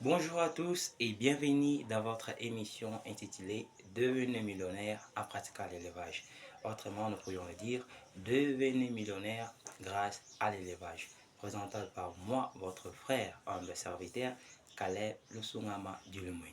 Bonjour à tous et bienvenue dans votre émission intitulée Devenez millionnaire en pratiquant l'élevage. Autrement, nous pourrions le dire Devenez millionnaire grâce à l'élevage. Présenté par moi, votre frère, humble serviteur, Caleb Lusungama Dulumui.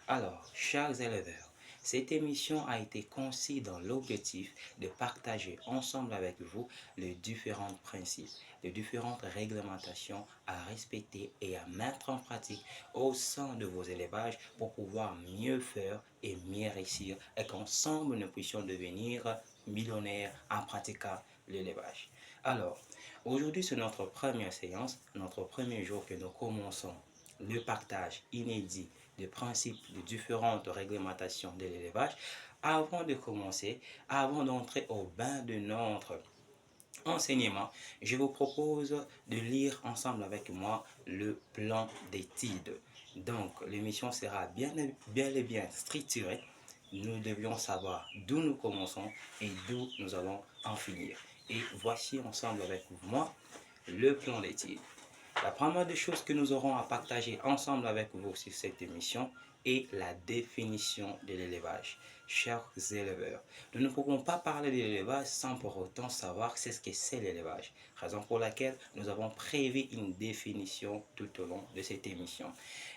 Alors, chers éleveurs, cette émission a été conçue dans l'objectif de partager ensemble avec vous les différents principes, les différentes réglementations à respecter et à mettre en pratique au sein de vos élevages pour pouvoir mieux faire et mieux réussir et qu'ensemble nous puissions devenir millionnaires en pratiquant l'élevage. Alors, aujourd'hui c'est notre première séance, notre premier jour que nous commençons le partage inédit des principes de différentes réglementations de l'élevage. Avant de commencer, avant d'entrer au bain de notre enseignement, je vous propose de lire ensemble avec moi le plan d'études. Donc, l'émission sera bien et bien structurée. Nous devions savoir d'où nous commençons et d'où nous allons en finir. Et voici ensemble avec moi le plan d'études. La première des choses que nous aurons à partager ensemble avec vous sur cette émission est la définition de l'élevage. Chers éleveurs, nous ne pouvons pas parler de l'élevage sans pour autant savoir ce que c'est l'élevage. Raison pour laquelle nous avons prévu une définition tout au long de cette émission.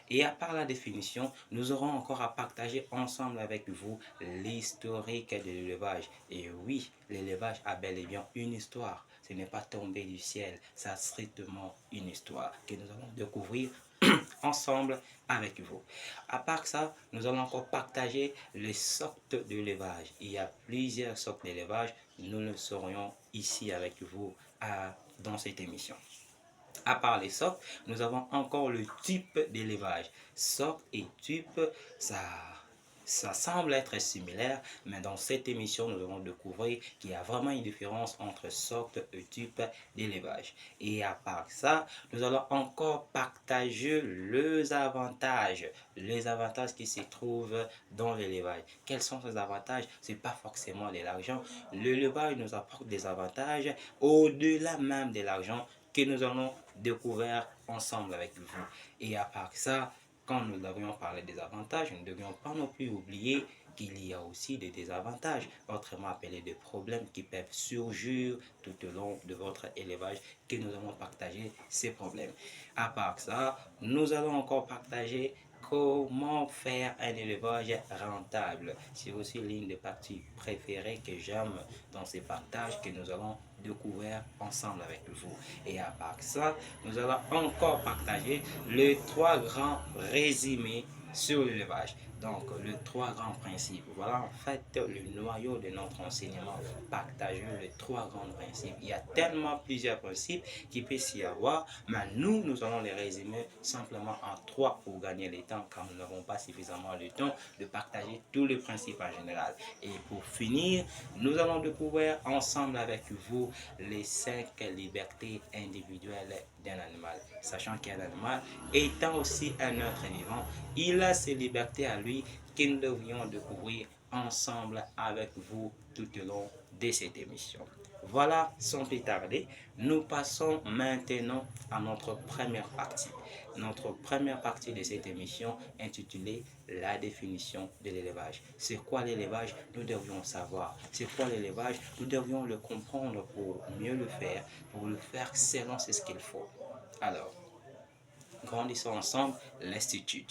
Et à part la définition, nous aurons encore à partager ensemble avec vous l'historique de l'élevage. Et oui, l'élevage a bel et bien une histoire. Ce n'est pas tombé du ciel, ça a strictement une histoire que nous allons découvrir ensemble avec vous. À part ça, nous allons encore partager les sortes d'élevage. Il y a plusieurs sortes d'élevage. Nous le saurions ici avec vous dans cette émission. À part les sortes, nous avons encore le type d'élevage. Sorte et type, ça semble être similaire, mais dans cette émission, nous allons découvrir qu'il y a vraiment une différence entre sorte et type d'élevage. Et à part ça, nous allons encore partager les avantages qui se trouvent dans l'élevage. Quels sont ces avantages? Ce n'est pas forcément de l'argent. L'élevage nous apporte des avantages au-delà même de l'argent que nous allons découvrir ensemble avec vous. Et à part ça, quand nous devrions parler des avantages, nous ne devrions pas non plus oublier qu'il y a aussi des désavantages, autrement appelés des problèmes qui peuvent surgir tout au long de votre élevage, que nous allons partager ces problèmes. À part ça, nous allons encore partager comment faire un élevage rentable. C'est aussi l'une des parties préférées que j'aime dans ces partages que nous allons découvrir ensemble avec vous. Et à part ça, nous allons encore partager les trois grands résumés sur l'élevage. Donc, les trois grands principes. Voilà en fait le noyau de notre enseignement. Partager les trois grands principes. Il y a tellement plusieurs principes qu'il peut s'y avoir, mais nous allons les résumer simplement en trois pour gagner le temps, car nous n'avons pas suffisamment de temps de partager tous les principes en général. Et pour finir, nous allons découvrir ensemble avec vous les 5 libertés individuelles d'un animal. Sachant qu'un animal, étant aussi un être vivant, il a ses libertés à lui que nous devrions découvrir ensemble avec vous tout au long de cette émission. Voilà, sans plus tarder, nous passons maintenant à notre première partie. Notre première partie de cette émission intitulée La définition de l'élevage. C'est quoi l'élevage? Nous devrions savoir. C'est quoi l'élevage? Nous devrions le comprendre pour mieux le faire, pour le faire selon ce qu'il faut. Alors, grandissons ensemble, l'institut.